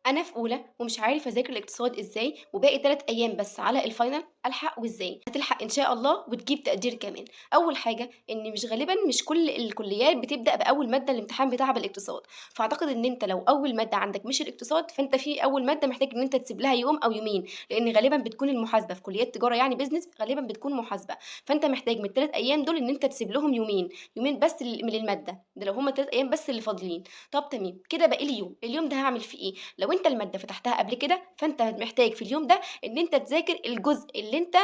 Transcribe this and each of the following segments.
أنا في أولى ومش عارف أذاكر الاقتصاد إزاي وباقي 3 أيام بس على الفاينل ألحق وإزاي؟ هتلحق إن شاء الله وتجيب تقدير كمان. أول حاجة إن مش كل الكليات بتبدأ بأول مادة الامتحان بتاعها بالاقتصاد، فأعتقد إن أنت لو أول مادة عندك مش الاقتصاد فأنت في أول مادة محتاج إن أنت تسيب لها يوم أو يومين، لأن غالبًا بتكون المحاسبة في كليات تجارة يعني business غالبًا بتكون محاسبة، فأنت محتاج من ال3 أيام دول إن أنت تسيب لهم يومين، يومين بس من المادة، ده لو هُم ال3 أيام بس اللي فاضلين. طب تمام، كده باقي لي يوم، اليوم ده هاعمل فيه إيه؟ لو أنت المادة فتحتها قبل كده، فأنت محتاج في اليوم ده إن أنت تذاكر الجزء اللي أنت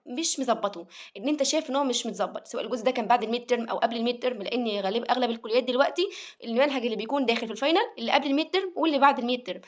مش مضبّطه، إن أنت شايف إن هو مش متضبّط، سواء الجزء ده كان بعد الmid term أو قبل الmid term، لإن أغلب الكليات دلوقتي المنهج اللي بيكون داخل في الfinal اللي قبل الmid term واللي بعد الmid term،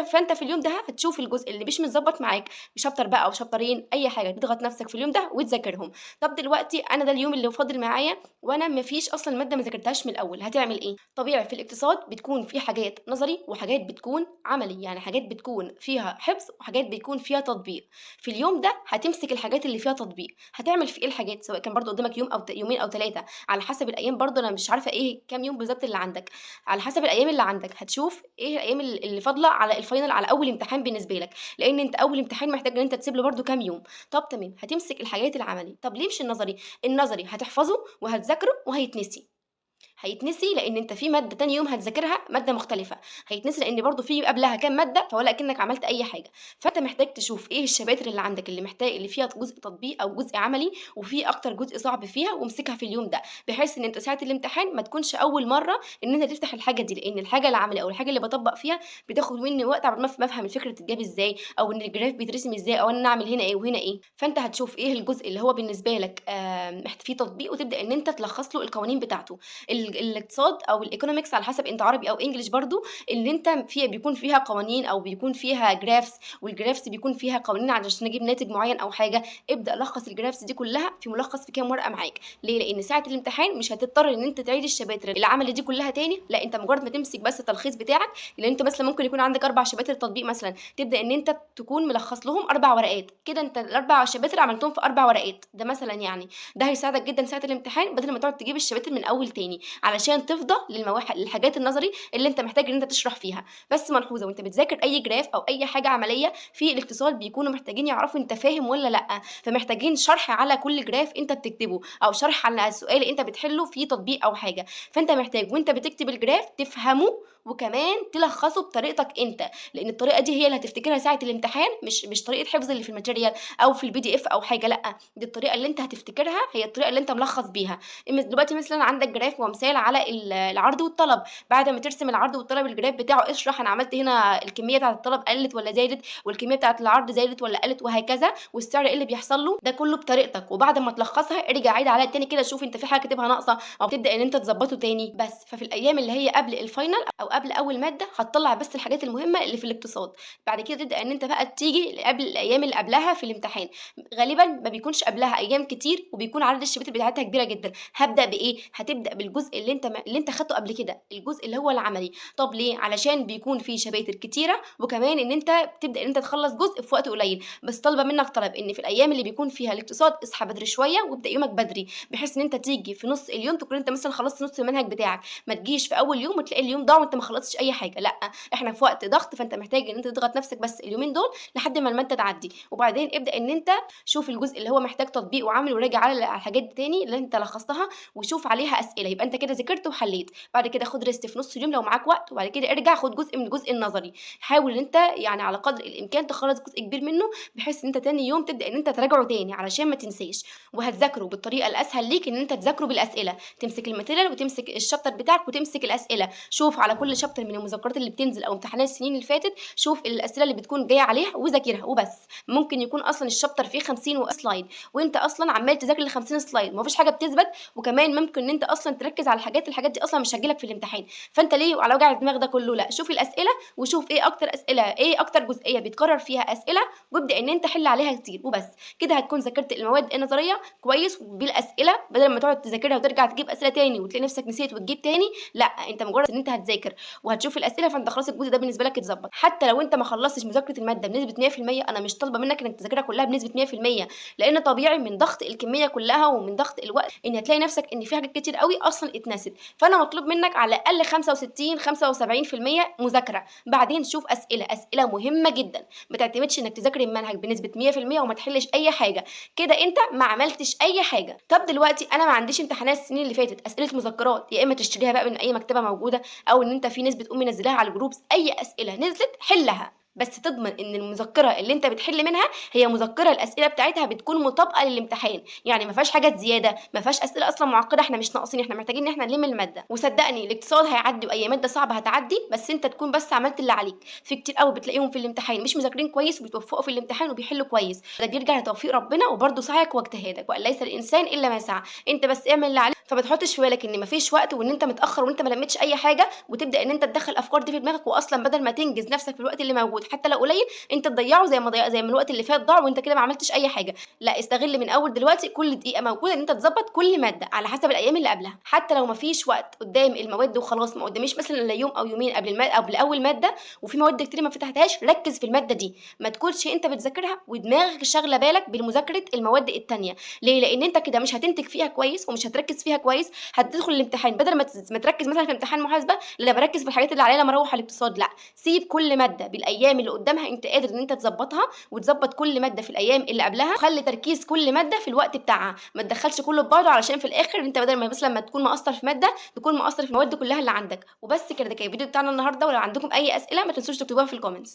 فأنت في اليوم ده هتشوف الجزء اللي مش متضبّط معاك بchapter بقى أو شابترين أي حاجة، تضغط نفسك في اليوم ده وتذاكرهم. طب دلوقتي أنا ده اليوم اللي فاضل معايا وأنا ما فيش أصلًا مادة ما ذاكرتهاش من الأول، هتعمل إيه؟ طبيعي في الاقتصاد بتكون في حاجات نظري وحاجات بتكون عملي، يعني حاجات بتكون فيها حفظ وحاجات بيكون فيها تطبيق. في اليوم ده هتمسك الحاجات اللي فيها تطبيق، هتعمل في إيه الحاجات، سواء كان برضه قدامك يوم أو يومين أو 3 على حسب الأيام برضه، أنا مش عارفة إيه كام يوم بالضبط اللي عندك، على حسب الأيام اللي عندك هتشوف إيه الأيام اللي فاضلة على الfinal على أول امتحان بالنسبة لك، لإن أنت أول امتحان محتاج إن أنت تسيب له برضه كام يوم. طب تمام، هتمسك الحاجات العملي، طب ليه مش النظري؟ النظري هتحفظه وهتذاكره وهيتنسي. هيتنسي لإن أنت في مادة تاني يوم هتذاكرها مادة مختلفة، هيتنسي لإن برضه في قبلها كام مادة فولا أكنك عملت أي حاجة، فأنت محتاج تشوف إيه الشباتر اللي عندك اللي فيها جزء تطبيق أو جزء عملي، وفي أكتر جزء صعب فيها وامسكها في اليوم ده، بحيث إن أنت ساعة الامتحان ما تكونش أول مرة إن أنت تفتح الحاجة دي، لإن الحاجة العملي أو الحاجة اللي باطبّق فيها بتاخد مني وقت عقبال ما أفهم الفكرة بتتجاب إزاي، أو إن الجراف بيترسم إزاي، أو إن أنا أعمل هنا إيه وهنا إيه، فأنت هتشوف إيه الجزء اللي هو بالنسبة لك فيه تطبيق وتبدأ إن أنت تلخّص له القوانين بتاعته. الاقتصاد أو الeconomics على حسب أنت عربي أو English برضه، اللي أنت بيكون فيها قوانين أو بيكون فيها graphs، والgraphs بيكون فيها قوانين علشان أجيب ناتج معيّن أو حاجة، ابدأ لخّص الgraphs دي كلّها في ملخص في كام ورقة معاك. ليه؟ لإن ساعة الامتحان مش هتضطر إن أنت تعيد الشباتر العملي دي كلّها تاني، لأ أنت مجرد ما تمسك بس التلخيص بتاعك، لإن أنت مثلًا ممكن يكون عندك 4 شباتر تطبيق مثلًا، تبدأ إن أنت تكون ملخّص لهم 4 ورقات، كده أنت ال4 شباتر عملتهم في 4 ورقات، ده مثلًا يعني، ده هيساعدك جدًا ساعة الامتحان بدل ما تقعد تجيب الشباتر من أول تاني، علشان تفضى للحاجات النظري اللي أنت محتاج إن أنت تشرح فيها. بس ملحوظة وأنت بتذاكر أي جراف أو أي حاجة عملية في الاقتصاد بيكونوا محتاجين يعرفوا أنت فاهم والّا لأ، فمحتاجين شرح على كل جراف أنت بتكتبه، أو شرح على السؤال أنت بتحله في تطبيق أو حاجة، فأنت محتاج وأنت بتكتب الجراف تفهمه وكمان تلخّصه بطريقتك أنت، لإن الطريقة دي هي اللي هتفتكرها ساعة الامتحان، مش طريقة حفظ اللي في الmaterial أو في الPDF أو حاجة لأ، دي الطريقة اللي أنت هتفتكرها هي الطريقة اللي أنت ملخّص بيها. دلوقتي مثلًا عندك جراف ومثال على العرض والطلب، بعد ما ترسم العرض والطلب الجراف بتاعه اشرح أنا عملت هنا الكمية بتاعة الطلب قلّت والّا زادت، والكمية بتاعة العرض زادت والّا قلّت وهكذا، والسعر إيه اللي بيحصل له، ده كلّه بطريقتك، وبعد ما تلخّصها ارجع عيد عليها تاني كده شوف أنت في حاجة كاتبها ناقصة أو تبدأ إن أنت تضبّطه تاني بس. ففي الأيام اللي هي قبل الفاينل أو قبل أول مادة هتطلّع بس الحاجات المهمة اللي في الاقتصاد، بعد كده تبدأ إن أنت بقى تيجي قبل الأيام اللي قبلها في الامتحان، غالبًا ما بيكونش قبلها أيام كتير وبيكون عدد الشباتر بتاعتها كبيرة جدًا. هابدأ بإيه؟ هتبدأ بالجزء اللي أنت خدته قبل كده، الجزء اللي هو العملي. طب ليه؟ علشان بيكون في شباتر كتيرة، وكمان إن أنت بتبدأ إن أنت تخلّص جزء في وقت قليل، بس طالبة منك طلب إن في الأيام اللي بيكون فيها الاقتصاد اصحى بدري شوية وابدأ يومك بدري، بحيث إن أنت تيجي في نُص اليوم تكون أنت مثلًا خلصت نُص المنهج بتاعك، ما تجيش في أول يوم وتلاقي اليوم ضاع وأنت ما خلصتش أي حاجة، لأ، إحنا في وقت ضغط فأنت محتاج إن أنت تضغط نفسك بس اليومين دول لحد ما المادة تعدّي، وبعدين ابدأ إن أنت شوف الجزء اللي هو محتاج تطبيق وعملي وراجع على الحاجات دي تاني اللي أنت لخّصتها وشوف عليها أسئلة، يبقى أنت كده ذاكرت وحليت، بعد كده خُد rest في نُص اليوم لو معاك وقت، وبعد كده ارجع خُد جزء من الجزء النظري، حاول إن أنت يعني على قدر الإمكان تخلّص جزء كبير منه، بحيث إن أنت تاني يوم تبدأ إن أنت تراجعه تاني علشان ما تنساش، وهتذاكره بالطريقة الأسهل ليك إن أنت تذاكره بالأسئلة، تمسك الmaterial وتمسك الchapter بتاعك وتمسك الأسئلة، شوف على كل chapter من المذكرات اللي بتنزل أو امتحانات السنين اللي فاتت، شوف الأسئلة اللي بتكون جاية عليها وذاكرها وبس، ممكن يكون أصلًا الchapter فيه 50 slide وأنت أصلًا عمّال تذاكر ال50 slide ما فيش حاجة بتثبت، وكمان ممكن إن أنت أصلًا تركّز على الحاجات دي أصلًا مش هتيجي لك في الامتحان، فأنت ليه على وجع الدماغ ده كلّه، لأ شوف الأسئلة وشوف إيه أكتر جزئية بيتكرر فيها أسئلة، وابدأ إن أنت حِل عليها كتير وبس، كده هتكون ذاكرت المواد النظرية كويس وبالأسئلة، بدل ما تقعد تذاكرها وترجع تجيب أسئلة تاني وتلاقي نفسك نسيت وتجيب تاني، لأ أنت مجرد إن أنت هتذاكر وهتشوف الاسئله، فانت خلاص الجزء ده بالنسبه لك اتظبط. حتى لو انت ما خلصتش مذاكره الماده بنسبه 100%، انا مش طالبه منك انك تذاكرها كلها بنسبه 100%، لان طبيعي من ضغط الكميه كلها ومن ضغط الوقت ان هتلاقي نفسك ان في حاجات كتير قوي اصلا اتنست. فانا مطلوب منك على الاقل 65 75% مذاكره. بعدين شوف اسئله مهمه جدا. ما تعتمدش انك تذاكر المنهج بنسبه 100% وما تحلش اي حاجه، كده انت ما عملتش اي حاجه. طب دلوقتي انا ما عنديش امتحانات السنين اللي فاتت، اسئله مذكرات يا اما تشتريها بقى من اي مكتبه موجوده، او ان انت في ناس بتقوم منزلاها على الجروبس. اي اسئله نزلت حلها، بس تضمن ان المذكره اللي انت بتحل منها هي مذكره الاسئله بتاعتها بتكون مطابقه للامتحان، يعني ما فيهاش حاجات زياده، ما فيهاش اسئله اصلا معقده احنا مش ناقصين، احنا محتاجين ان احنا نلم الماده. وصدقني الاقتصاد هيعدي واي ماده صعبه هتعدي، بس انت تكون بس عملت اللي عليك. في كتير قوي بتلاقيهم في الامتحان مش مذاكرين كويس وبيتوفقوا في الامتحان وبيحلوا كويس، ده بيرجع لتوفيق ربنا وبرده سعيك واجتهادك، وان ليس الانسان الا ما سعى. انت بس اعمل اللي عليك، فما تحطش في بالك ان مفيش وقت وان انت متاخر وان انت ما لميتش اي حاجه، وتبدا ان انت تدخل افكار دي في دماغك، واصلا بدل ما تنجز نفسك في الوقت اللي موجود حتى لو قليل، انت تضيعه زي ما الوقت اللي فات ضاع وانت كده ما عملتش اي حاجه. لا، استغل من اول دلوقتي كل دقيقه موجوده ان انت تظبط كل ماده على حسب الايام اللي قبلها. حتى لو ما فيش وقت قدام المواد وخلاص، ما قداميش مثلا الا يوم او يومين قبل قبل اول ماده وفي مواد كتير ما فتحتهاش، ركز في الماده دي، ما تكونش انت بتذاكرها ودماغك شاغله بالك بالمذاكره المواد التانيه. ليه؟ لان انت كده مش هتنتج فيها كويس ومش هتركز فيها كويس. هتدخل الامتحان بدل ما تركز مثلا في امتحان محاسبه، لا بركز في الحاجات اللي عليا لما اروح على الاقتصاد. لا، سيب كل ماده بالايام اللي قدامها انت قادر ان انت تظبطها، وتظبط كل ماده في الايام اللي قبلها، وخلي تركيز كل ماده في الوقت بتاعها، ما تدخلش كله في بعضه علشان في الاخر انت بدل ما مثلا ما تكون مقصر في ماده تكون مقصر في المواد كلها اللي عندك. وبس كده، ده كان الفيديو بتاعنا النهارده، ولو عندكم اي اسئله ما تنسوش تكتبوها في الكومنتس.